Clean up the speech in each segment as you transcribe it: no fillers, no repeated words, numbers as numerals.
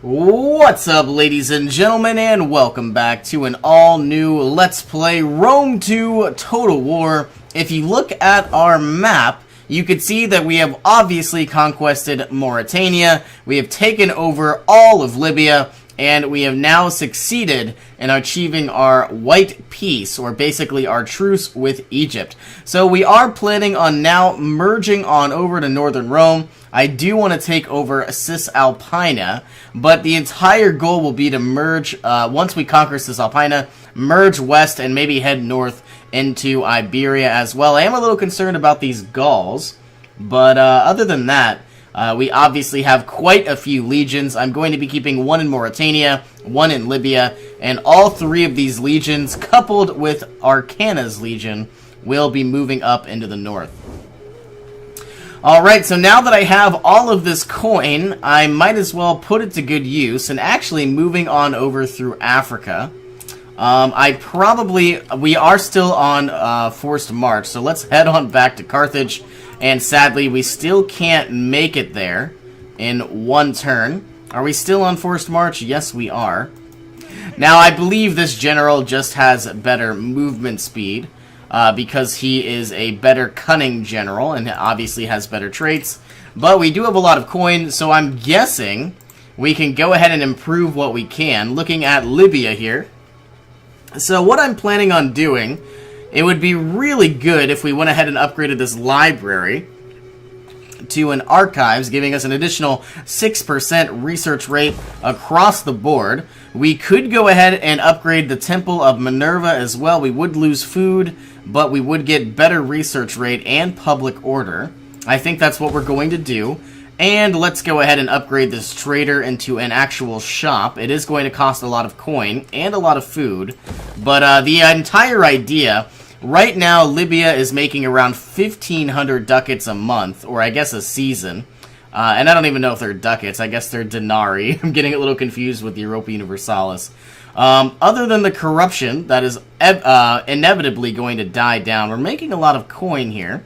What's up, ladies and gentlemen, and welcome back to an all-new Let's Play Rome 2 Total War. If you look at our map, you can see that we have obviously conquested Mauritania, we have taken over all of Libya, and we have now succeeded in achieving our white peace, or basically our truce with Egypt. So we are planning on now merging on over to northern Rome. I do want to take over Cisalpina, but the entire goal will be to merge, once we conquer Cisalpina, merge west and maybe head north into Iberia as well. I am a little concerned about these Gauls, but other than that, we obviously have quite a few legions. I'm going to be keeping one in Mauritania, one in Libya, and all three of these legions, coupled with Arcana's legion, will be moving up into the north. Alright, so now that I have all of this coin, I might as well put it to good use, and actually moving on over through Africa. We are still on forced march, so let's head on back to Carthage, and sadly we still can't make it there in one turn. Are we still on forced march? Yes, we are. Now, I believe this general just has better movement speed, because he is a better cunning general and obviously has better traits. But we do have a lot of coin, so I'm guessing we can go ahead and improve what we can. Looking at Libya here. So what I'm planning on doing, it would be really good if we went ahead and upgraded this library to an archives, giving us an additional 6% research rate across the board. We could go ahead and upgrade the Temple of Minerva as well. We would lose food, but we would get better research rate and public order. I think that's what we're going to do. And let's go ahead and upgrade this trader into an actual shop. It is going to cost a lot of coin and a lot of food, but the entire idea... Right now, Libya is making around 1,500 ducats a month, or I guess a season. And I don't even know if they're ducats. I guess they're denarii. I'm getting a little confused with the Europa Universalis. Other than the corruption that is inevitably going to die down, we're making a lot of coin here.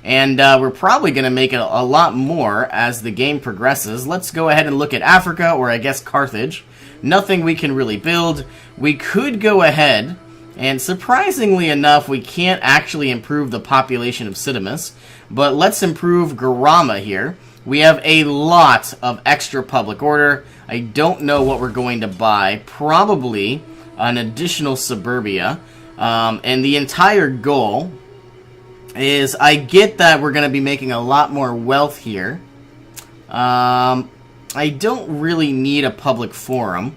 And we're probably going to make it a lot more as the game progresses. Let's go ahead and look at Africa, or I guess Carthage. Nothing we can really build. We could go ahead... And surprisingly enough, we can't actually improve the population of Cidamus, but let's improve Garama here. We have a lot of extra public order. I don't know what we're going to buy. Probably an additional suburbia. And the entire goal is, I get that we're going to be making a lot more wealth here. I don't really need a public forum.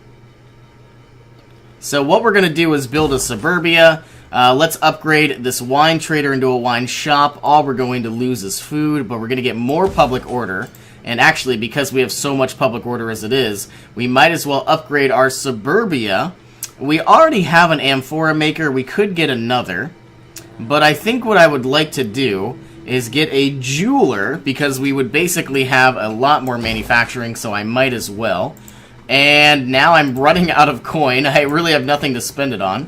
So what we're going to do is build a suburbia. Let's upgrade this wine trader into a wine shop. All we're going to lose is food, but we're going to get more public order. And actually, because we have so much public order as it is, we might as well upgrade our suburbia. We already have an amphora maker. We could get another. But I think what I would like to do is get a jeweler, because we would basically have a lot more manufacturing, so I might as well. And now I'm running out of coin. I really have nothing to spend it on.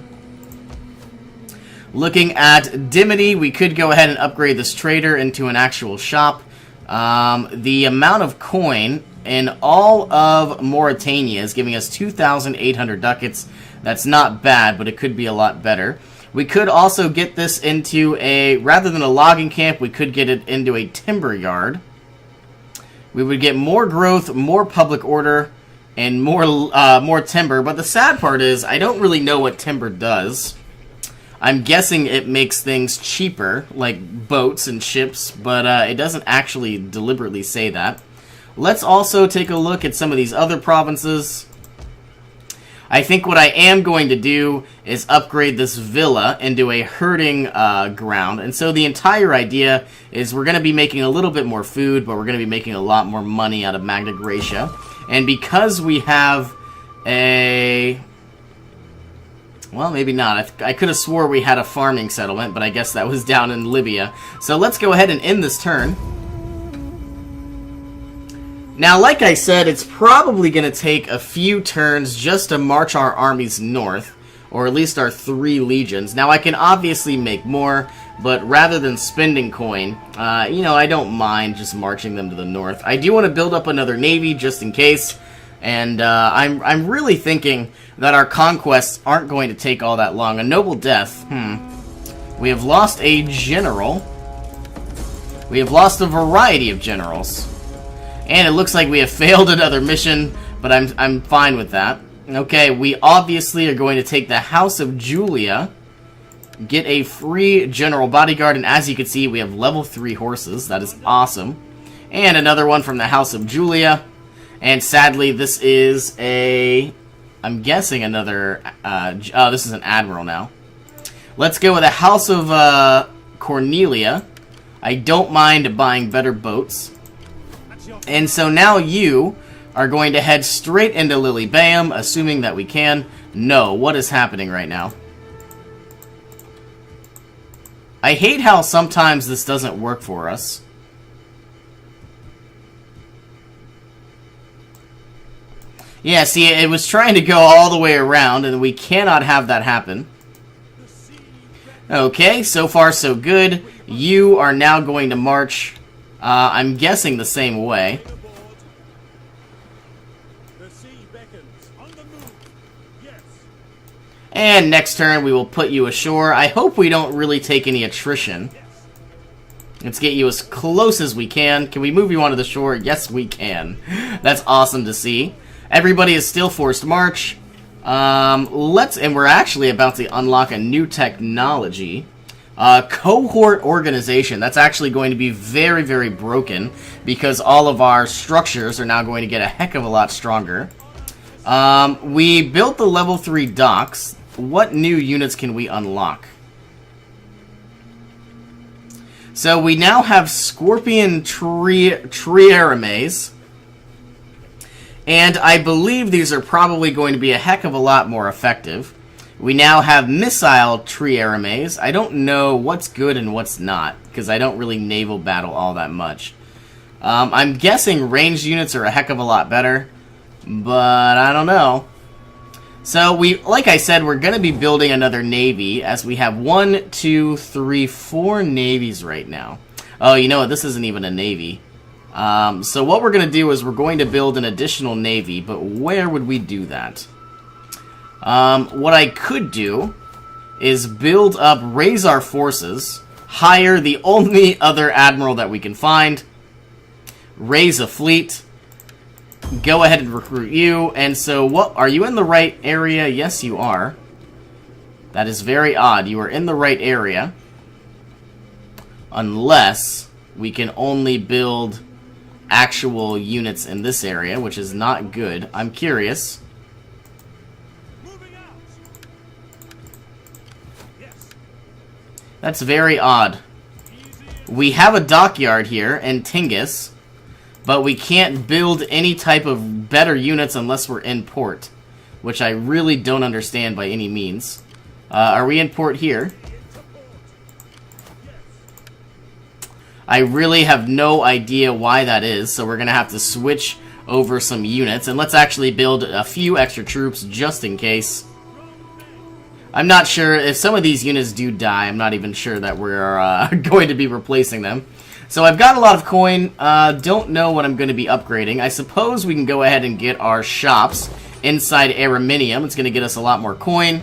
Looking at Dimity, we could go ahead and upgrade this trader into an actual shop. The amount of coin in all of Mauritania is giving us 2,800 ducats. That's not bad, but it could be a lot better. We could also get this into a, rather than a logging camp, we could get it into a timber yard. We would get more growth, more public order, and more timber, but the sad part is I don't really know what timber does. I'm guessing it makes things cheaper, like boats and ships, but it doesn't actually deliberately say that. Let's also take a look at some of these other provinces. I think what I am going to do is upgrade this villa into a herding ground, and so the entire idea is we're going to be making a little bit more food, but we're going to be making a lot more money out of Magna Graecia. And because we have a... Well, maybe not. I could have swore we had a farming settlement, but I guess that was down in Libya. So let's go ahead and end this turn. Now, like I said, it's probably going to take a few turns just to march our armies north, or at least our 3 legions. Now, I can obviously make more, but rather than spending coin, you know, I don't mind just marching them to the north. I do want to build up another navy just in case. And I'm really thinking that our conquests aren't going to take all that long. A noble death. We have lost a general. We have lost a variety of generals. And it looks like we have failed another mission, but I'm fine with that. Okay, we obviously are going to take the House of Julia, get a free general bodyguard, and as you can see, we have level 3 horses. That is awesome. And another one from the House of Julia. And sadly, this is a... I'm guessing another... oh, this is an admiral now. Let's go with the House of Cornelia. I don't mind buying better boats. And so now you are going to head straight into Lilybaeum, assuming that we can. No, what is happening right now? I hate how sometimes this doesn't work for us. Yeah, see, it was trying to go all the way around, and we cannot have that happen. Okay, so far so good. You are now going to march, I'm guessing the same way. And next turn, we will put you ashore. I hope we don't really take any attrition. Let's get you as close as we can. Can we move you onto the shore? Yes, we can. That's awesome to see. Everybody is still forced march. And we're actually about to unlock a new technology. Cohort organization. That's actually going to be very, very broken because all of our structures are now going to get a heck of a lot stronger. We built the level 3 docks. What new units can we unlock? So we now have Scorpion Triarames. And I believe these are probably going to be a heck of a lot more effective. We now have Missile Triarames. I don't know what's good and what's not, because I don't really naval battle all that much. I'm guessing ranged units are a heck of a lot better, but I don't know. So, like I said, we're going to be building another navy, as we have 1, 2, 3, 4 navies right now. Oh, you know what? This isn't even a navy. So what we're going to do is we're going to build an additional navy, but where would we do that? What I could do is build up, raise our forces, hire the only other admiral that we can find, raise a fleet, go ahead and recruit you. And so, what are you in the right area? Yes, you are. That is very odd. You are in the right area. Unless we can only build actual units in this area, which is not good. I'm curious. That's very odd. We have a dockyard here in Tingis, but we can't build any type of better units unless we're in port, which I really don't understand by any means. Are we in port here? I really have no idea why that is, so we're going to have to switch over some units. And let's actually build a few extra troops just in case. I'm not sure if some of these units do die. I'm not even sure that we're going to be replacing them. So I've got a lot of coin. Don't know what I'm going to be upgrading. I suppose we can go ahead and get our shops inside Araminium. It's going to get us a lot more coin.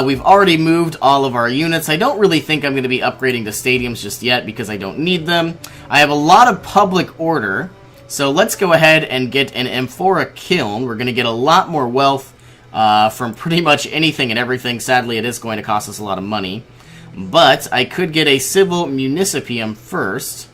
We've already moved all of our units. I don't really think I'm going to be upgrading to stadiums just yet because I don't need them. I have a lot of public order. So let's go ahead and get an Amphora Kiln. We're going to get a lot more wealth from pretty much anything and everything. Sadly, it is going to cost us a lot of money. But I could get a Civil Municipium first.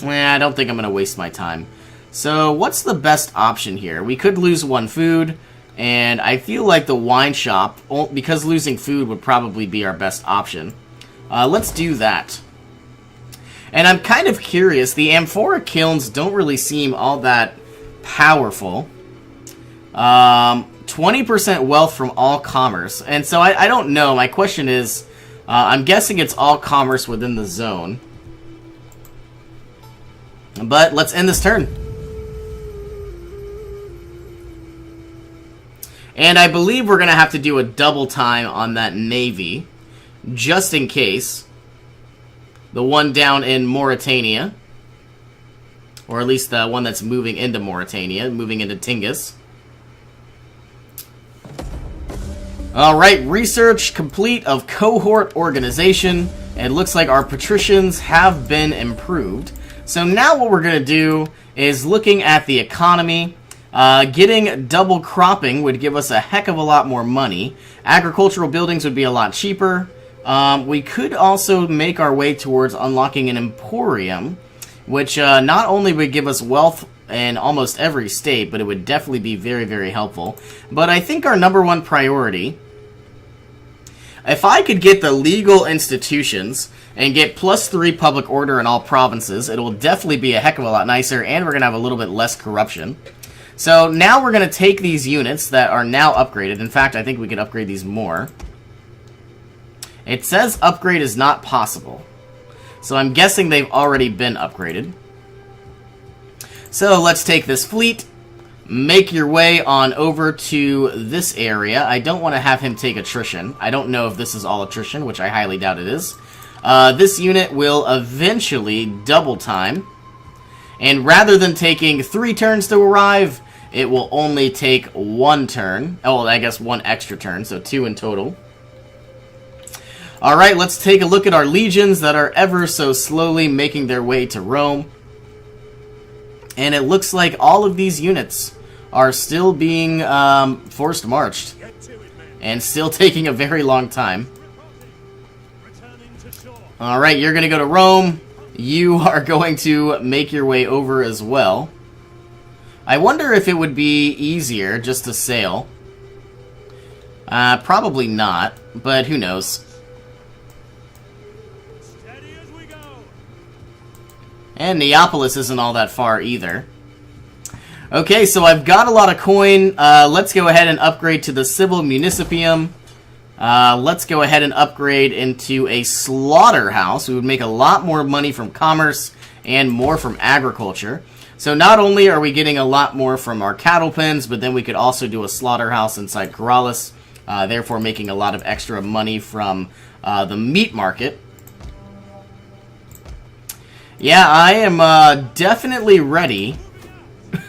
I don't think I'm going to waste my time. So what's the best option here? We could lose 1 food. And I feel like the wine shop, because losing food would probably be our best option. Let's do that. And I'm kind of curious. The Amphora Kilns don't really seem all that powerful. 20% wealth from all commerce. And so I don't know. My question is, I'm guessing it's all commerce within the zone. But let's end this turn. And I believe we're going to have to do a double time on that navy, just in case. The one down in Mauritania. Or at least the one that's moving into Mauritania, moving into Tingis. Alright, research complete of cohort organization. It looks like our patricians have been improved. So now what we're going to do is looking at the economy. Getting double cropping would give us a heck of a lot more money. Agricultural buildings would be a lot cheaper. We could also make our way towards unlocking an emporium, which not only would give us wealth in almost every state, but it would definitely be very, very helpful. But I think our number one priority, if I could get the legal institutions and get +3 public order in all provinces, it will definitely be a heck of a lot nicer, and we're going to have a little bit less corruption. So now we're going to take these units that are now upgraded. In fact, I think we could upgrade these more. It says upgrade is not possible. So I'm guessing they've already been upgraded. So let's take this fleet, make your way on over to this area. I don't want to have him take attrition. I don't know if this is all attrition, which I highly doubt it is. This unit will eventually double time. And rather than taking 3 turns to arrive, it will only take 1 turn. Oh, well, I guess 1 extra turn, so 2 in total. Alright, let's take a look at our legions that are ever so slowly making their way to Rome. And it looks like all of these units are still being forced marched. And still taking a very long time. Alright, you're going to go to Rome. You are going to make your way over as well. I wonder if it would be easier just to sail. Probably not, but who knows. And Neapolis isn't all that far either. Okay, so I've got a lot of coin. Let's go ahead and upgrade to the Civil Municipium. Let's go ahead and upgrade into a slaughterhouse. We would make a lot more money from commerce and more from agriculture. So not only are we getting a lot more from our cattle pens, but then we could also do a slaughterhouse inside Corrales, therefore making a lot of extra money from the meat market. Yeah, I am definitely ready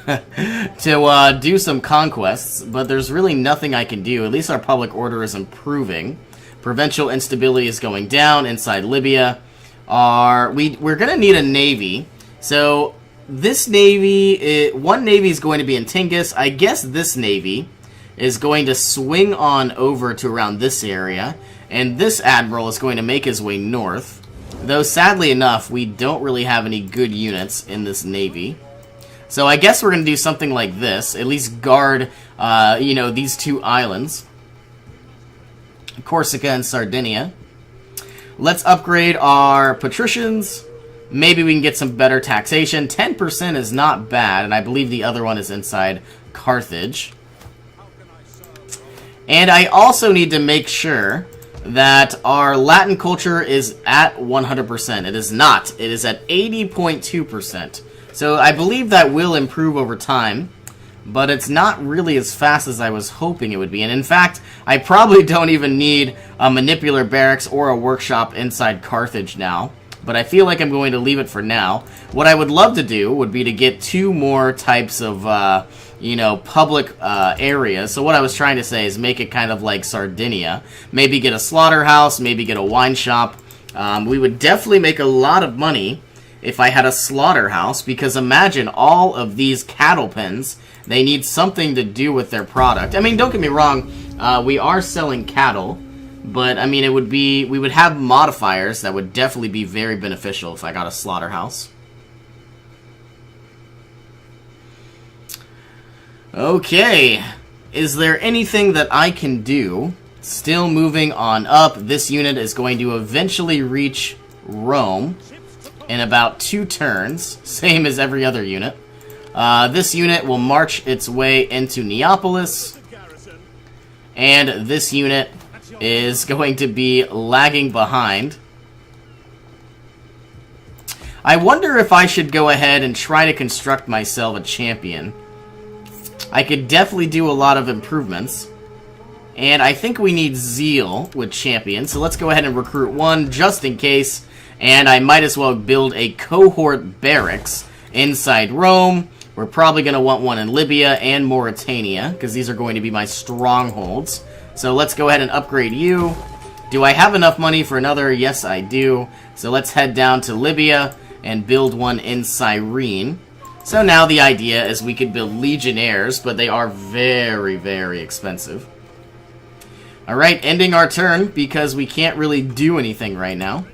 to do some conquests, but there's really nothing I can do. At least our public order is improving. Provincial instability is going down inside Libya. We're going to need a navy. So this navy, one navy is going to be in Tingis. I guess this navy is going to swing on over to around this area, and this admiral is going to make his way north. Though, sadly enough, we don't really have any good units in this navy. So I guess we're going to do something like this. At least guard, these 2 islands. Corsica and Sardinia. Let's upgrade our patricians. Maybe we can get some better taxation. 10% is not bad, and I believe the other one is inside Carthage. And I also need to make sure that our Latin culture is at 100%. It is not. It is at 80.2%. So I believe that will improve over time, but it's not really as fast as I was hoping it would be. And in fact, I probably don't even need a manipular barracks or a workshop inside Carthage now. But I feel like I'm going to leave it for now. What I would love to do would be to get 2 more types of, public areas. So what I was trying to say is make it kind of like Sardinia. Maybe get a slaughterhouse, maybe get a wine shop. We would definitely make a lot of money if I had a slaughterhouse, because imagine all of these cattle pens. They need something to do with their product. I mean, don't get me wrong, we are selling cattle. But, I mean, we would have modifiers that would definitely be very beneficial if I got a slaughterhouse. Okay. Is there anything that I can do? Still moving on up. This unit is going to eventually reach Rome in about 2 turns. Same as every other unit. This unit will march its way into Neapolis. And this unit is going to be lagging behind. I wonder if I should go ahead and try to construct myself a champion. I could definitely do a lot of improvements. And I think we need zeal with champions, so let's go ahead and recruit 1 just in case. And I might as well build a cohort barracks inside Rome. We're probably going to want one in Libya and Mauritania, because these are going to be my strongholds. So let's go ahead and upgrade you. Do I have enough money for another? Yes, I do. So let's head down to Libya and build one in Cyrene. So now the idea is we could build legionnaires, but they are very, very expensive. Alright, ending our turn, because we can't really do anything right now.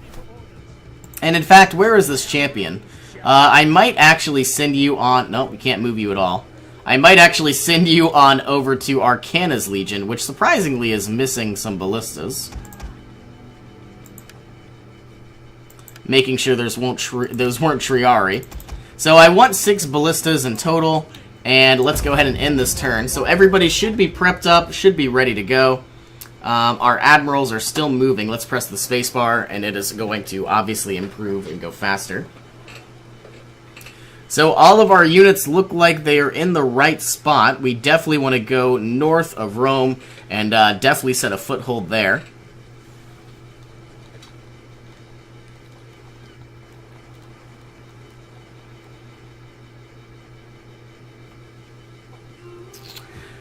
And in fact, where is this champion? I might actually send you on... No, we can't move you at all. I might actually send you on over to Arcana's Legion, which surprisingly is missing some ballistas. Making sure those weren't Triari. So I want 6 ballistas in total, and let's go ahead and end this turn. So everybody should be prepped up, should be ready to go. Our admirals are still moving. Let's press the spacebar, and it is going to obviously improve and go faster. So all of our units look like they are in the right spot. We definitely want to go north of Rome and definitely set a foothold there.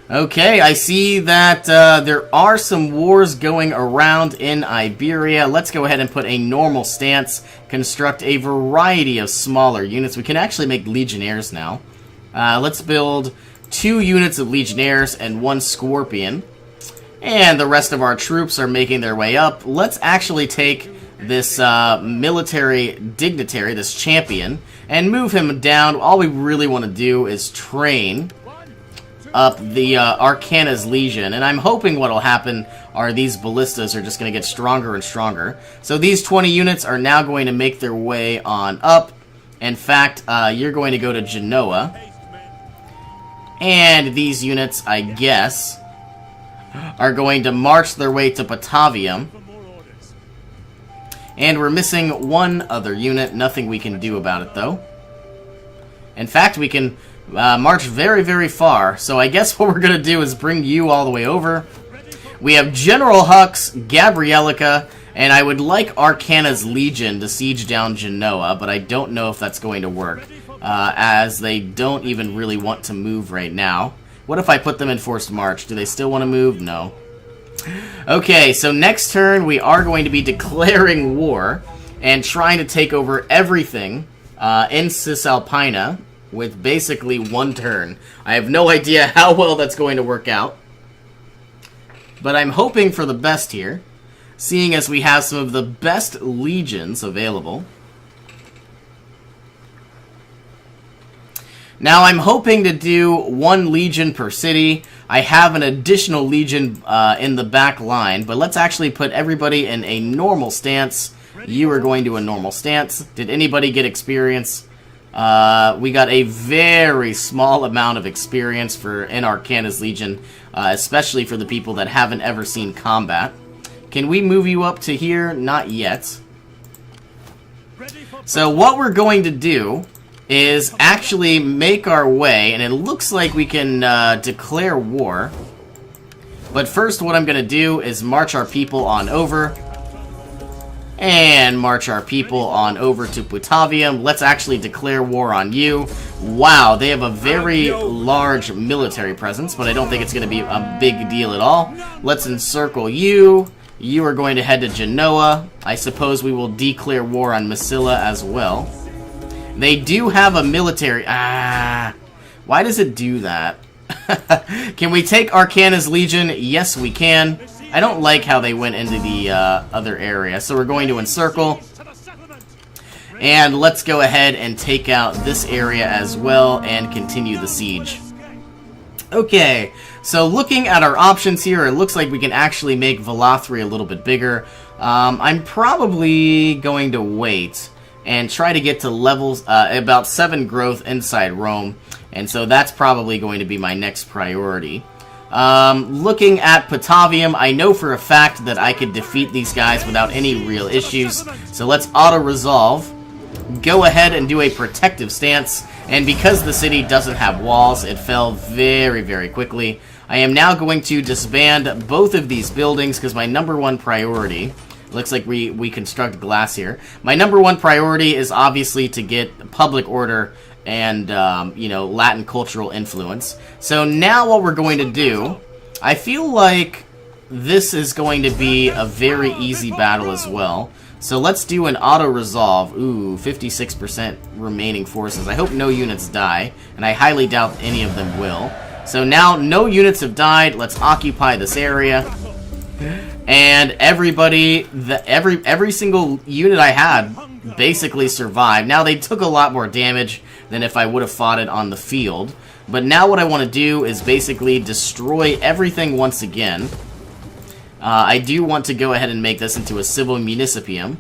Okay, I see that there are some wars going around in Iberia. Let's go ahead and put a normal stance, construct a variety of smaller units. We can actually make legionnaires now. Let's build 2 units of legionnaires and 1 scorpion. And the rest of our troops are making their way up. Let's actually take this military dignitary, this champion, and move him down. All we really want to do is train up the Arcana's Legion, and I'm hoping what'll happen are these ballistas are just going to get stronger and stronger. So these 20 units are now going to make their way on up. In fact, you're going to go to Genoa. And these units, I guess, are going to march their way to Patavium. And we're missing 1 other unit. Nothing we can do about it, though. In fact, we can march very, very far. So I guess what we're going to do is bring you all the way over. We have General Hux, Gabrielica, and I would like Arcana's Legion to siege down Genoa, but I don't know if that's going to work, as they don't even really want to move right now. What if I put them in forced march? Do they still want to move? No. Okay, so next turn we are going to be declaring war and trying to take over everything in Cisalpina with basically 1 turn. I have no idea how well that's going to work out, but I'm hoping for the best here, seeing as we have some of the best legions available. Now I'm hoping to do 1 legion per city. I have an additional legion in the back line, but let's actually put everybody in a normal stance. You are going to a normal stance. Did anybody get experience? We got a very small amount of experience in Arcana's Legion, especially for the people that haven't ever seen combat. Can we move you up to here? Not yet. So what we're going to do is actually make our way, and it looks like we can declare war. But first what I'm going to do is march our people on over. And march our people on over to Putavium. Let's actually declare war on you. Wow, they have a very large military presence, but I don't think it's going to be a big deal at all. Let's encircle you. You are going to head to Genoa. I suppose we will declare war on Massilia as well. They do have a military... why does it do that? Can we take Arcana's Legion? Yes, we can. I don't like how they went into the other area, so we're going to encircle. And let's go ahead and take out this area as well and continue the siege. Okay, so looking at our options here, it looks like we can actually make Velathri a little bit bigger. I'm probably going to wait and try to get to levels about 7 growth inside Rome, and so that's probably going to be my next priority. Looking at Patavium, I know for a fact that I could defeat these guys without any real issues, so let's auto-resolve. Go ahead and do a protective stance, and because the city doesn't have walls, it fell very, very quickly. I am now going to disband both of these buildings because my #1 priority... Looks like we construct glass here. My #1 priority is obviously to get public order and you know, Latin cultural influence. So now what we're going to do, I feel like this is going to be a very easy battle as well. So let's do an auto-resolve. Ooh, 56% remaining forces. I hope no units die, and I highly doubt any of them will. So now no units have died. Let's occupy this area. And everybody, every single unit I had basically survived. Now they took a lot more damage than if I would have fought it on the field. But now what I want to do is basically destroy everything once again. I do want to go ahead and make this into a civil municipium.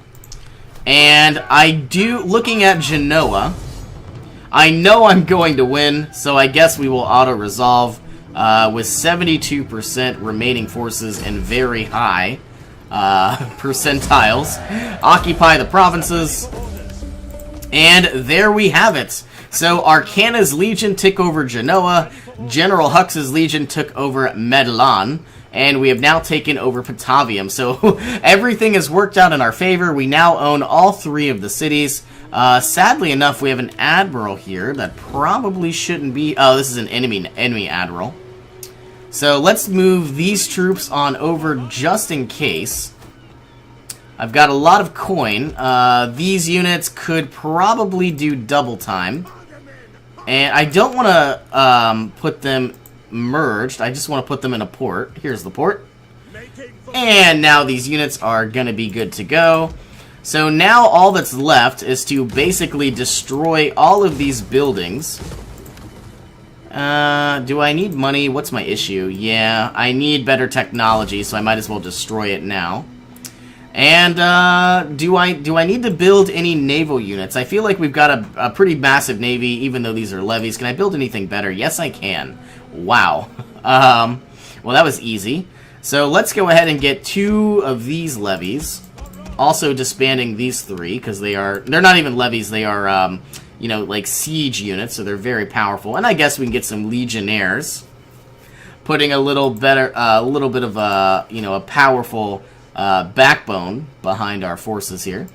And I do, looking at Genoa, I know I'm going to win, so I guess we will auto-resolve with 72% remaining forces and very high percentiles. Occupy the provinces. And there we have it. So Arcana's Legion took over Genoa, General Hux's Legion took over Medellin, and we have now taken over Patavium. So everything has worked out in our favor. We now own all 3 of the cities. Sadly enough, we have an admiral here that probably shouldn't be... Oh, this is an enemy admiral. So let's move these troops on over just in case. I've got a lot of coin. These units could probably do double time. And I don't want to put them merged. I just want to put them in a port. Here's the port. And now these units are going to be good to go. So now all that's left is to basically destroy all of these buildings. Do I need money? What's my issue? Yeah, I need better technology, so I might as well destroy it now. And do I need to build any naval units? I feel like we've got a pretty massive navy, even though these are levies. Can I build anything better? Yes, I can. Wow. Well, that was easy. So let's go ahead and get 2 of these levies. Also disbanding these 3, because they're not even levies, they are, you know, like siege units, so they're very powerful. And I guess we can get some legionnaires. Putting a little bit of a, you know, a powerful backbone behind our forces here.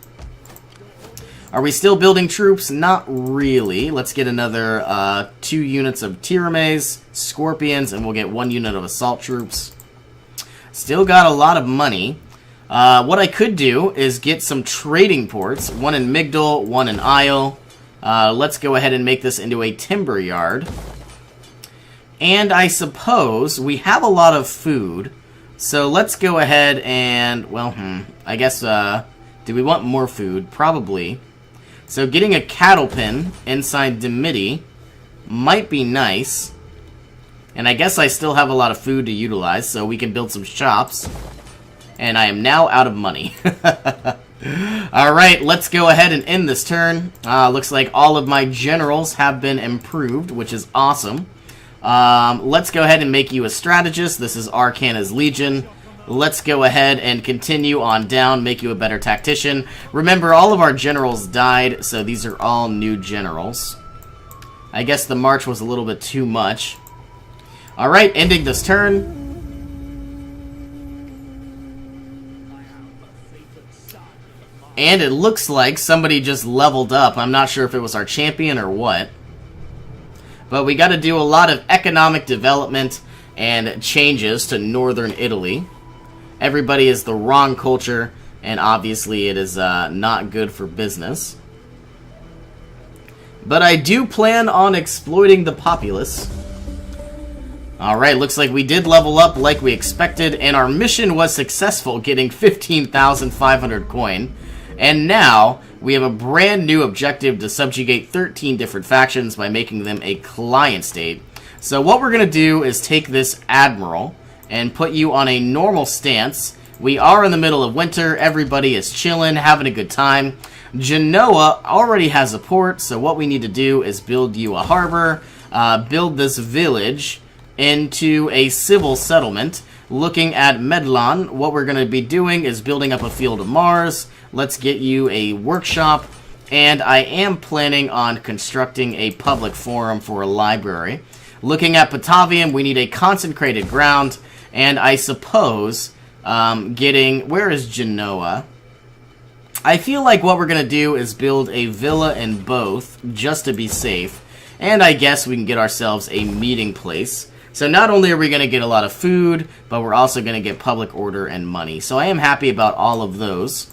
Are we still building troops? Not really. Let's get another 2 units of Tirames, Scorpions, and we'll get 1 unit of assault troops. Still got a lot of money. What I could do is get some trading ports. 1 in Migdal, 1 in Isle. Let's go ahead and make this into a timber yard. And I suppose we have a lot of food. So let's go ahead and, well, I guess, do we want more food? Probably. So getting a cattle pen inside Dimity might be nice. And I guess I still have a lot of food to utilize, so we can build some shops. And I am now out of money. Alright, let's go ahead and end this turn. Looks like all of my generals have been improved, which is awesome. Let's go ahead and make you a strategist. This is Arcana's Legion. Let's go ahead and continue on down, make you a better tactician. Remember, all of our generals died, so these are all new generals. I guess the march was a little bit too much. Alright, ending this turn. And it looks like somebody just leveled up. I'm not sure if it was our champion or what. But we got to do a lot of economic development and changes to northern Italy. Everybody is the wrong culture, and obviously it is not good for business. But I do plan on exploiting the populace. Alright, looks like we did level up like we expected, and our mission was successful, getting 15,500 coin. And now, we have a brand new objective to subjugate 13 different factions by making them a client state. So what we're going to do is take this admiral and put you on a normal stance. We are in the middle of winter, everybody is chilling, having a good time. Genoa already has a port, so what we need to do is build you a harbor, build this village into a civil settlement. Looking at Medellin, what we're going to be doing is building up a field of Mars. Let's get you a workshop, and I am planning on constructing a public forum for a library. Looking at Patavium, we need a consecrated ground, and I suppose getting... Where is Genoa? I feel like what we're going to do is build a villa in both, just to be safe. And I guess we can get ourselves a meeting place. So not only are we going to get a lot of food, but we're also going to get public order and money. So I am happy about all of those.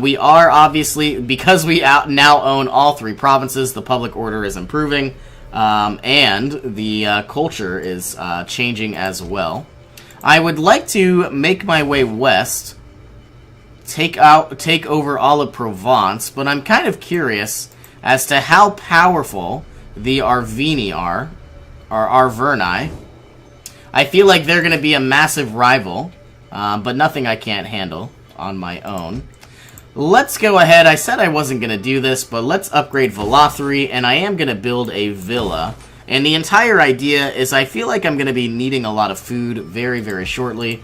We are obviously, because we now own all 3 provinces, the public order is improving. And the culture is changing as well. I would like to make my way west, take over all of Provence, but I'm kind of curious as to how powerful the Arvini are, or Arverni. I feel like they're going to be a massive rival, but nothing I can't handle on my own. Let's go ahead. I said I wasn't going to do this, but let's upgrade Velathri, and I am going to build a villa. And the entire idea is I feel like I'm going to be needing a lot of food very, very shortly.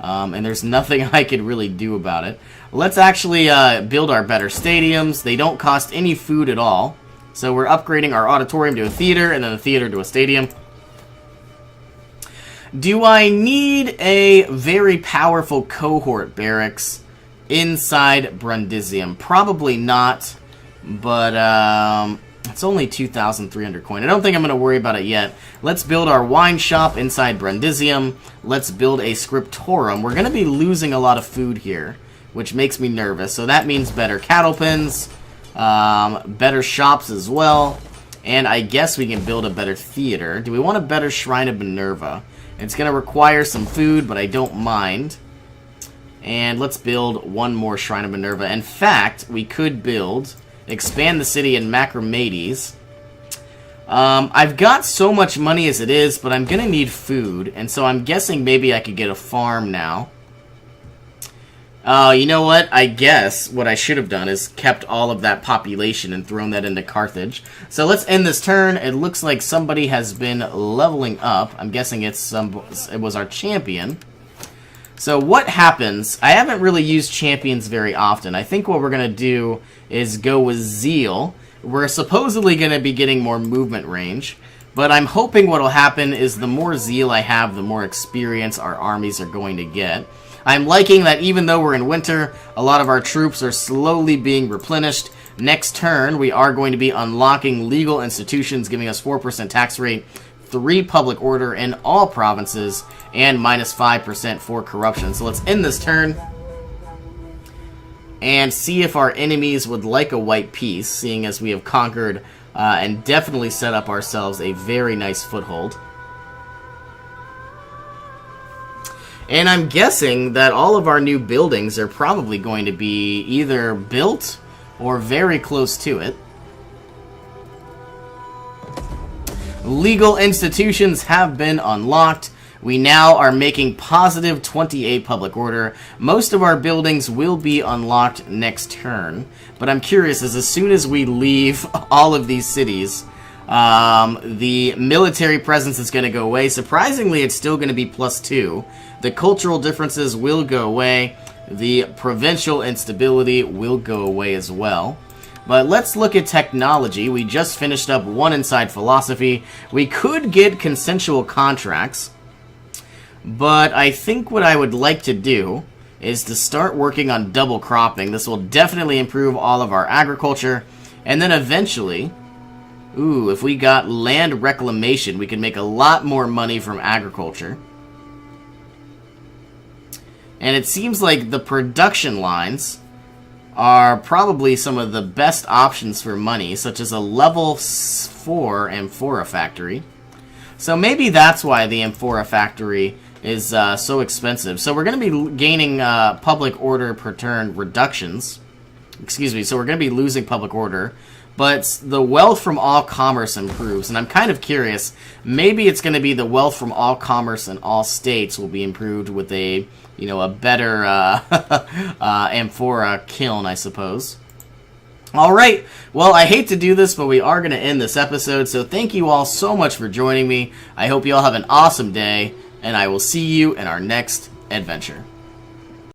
And there's nothing I could really do about it. Let's actually build our better stadiums. They don't cost any food at all. So we're upgrading our auditorium to a theater, and then a theater to a stadium. Do I need a very powerful cohort barracks inside Brundisium? Probably not, but it's only 2,300 coin. I don't think I'm going to worry about it yet. Let's build our wine shop inside Brundisium. Let's build a scriptorum. We're going to be losing a lot of food here, which makes me nervous. So that means better cattle pens, better shops as well, and I guess we can build a better theater. Do we want a better Shrine of Minerva? It's going to require some food, but I don't mind. And let's build one more Shrine of Minerva. In fact, we could expand the city in Macromades. I've got so much money as it is, but I'm going to need food, and so I'm guessing maybe I could get a farm now. You know what? I guess what I should have done is kept all of that population and thrown that into Carthage. So let's end this turn. It looks like somebody has been leveling up. I'm guessing it was our champion. So what happens? I haven't really used champions very often. I think what we're going to do is go with Zeal. We're supposedly going to be getting more movement range, but I'm hoping what will happen is the more Zeal I have, the more experience our armies are going to get. I'm liking that even though we're in winter, a lot of our troops are slowly being replenished. Next turn, we are going to be unlocking legal institutions, giving us 4% tax rate, 3 public order in all provinces, and minus 5% for corruption. So let's end this turn and see if our enemies would like a white peace, seeing as we have conquered and definitely set up ourselves a very nice foothold. And I'm guessing that all of our new buildings are probably going to be either built or very close to it. Legal institutions have been unlocked. We now are making positive 28 public order. Most of our buildings will be unlocked next turn. But I'm curious, as soon as we leave all of these cities, the military presence is going to go away. Surprisingly, it's still going to be +2. The cultural differences will go away. The provincial instability will go away as well. But let's look at technology. We just finished up one inside philosophy. We could get consensual contracts, but I think what I would like to do is to start working on double cropping. This will definitely improve all of our agriculture, and then eventually, if we got land reclamation, we could make a lot more money from agriculture. And it seems like the production lines are probably some of the best options for money, such as a level 4 amphora factory. So maybe that's why the amphora factory is so expensive. So we're going to be gaining public order per turn reductions. Excuse me, so we're going to be losing public order. But the wealth from all commerce improves, and I'm kind of curious. Maybe it's going to be the wealth from all commerce in all states will be improved with a better amphora kiln, I suppose. All right. Well, I hate to do this, but we are going to end this episode. So thank you all so much for joining me. I hope you all have an awesome day, and I will see you in our next adventure.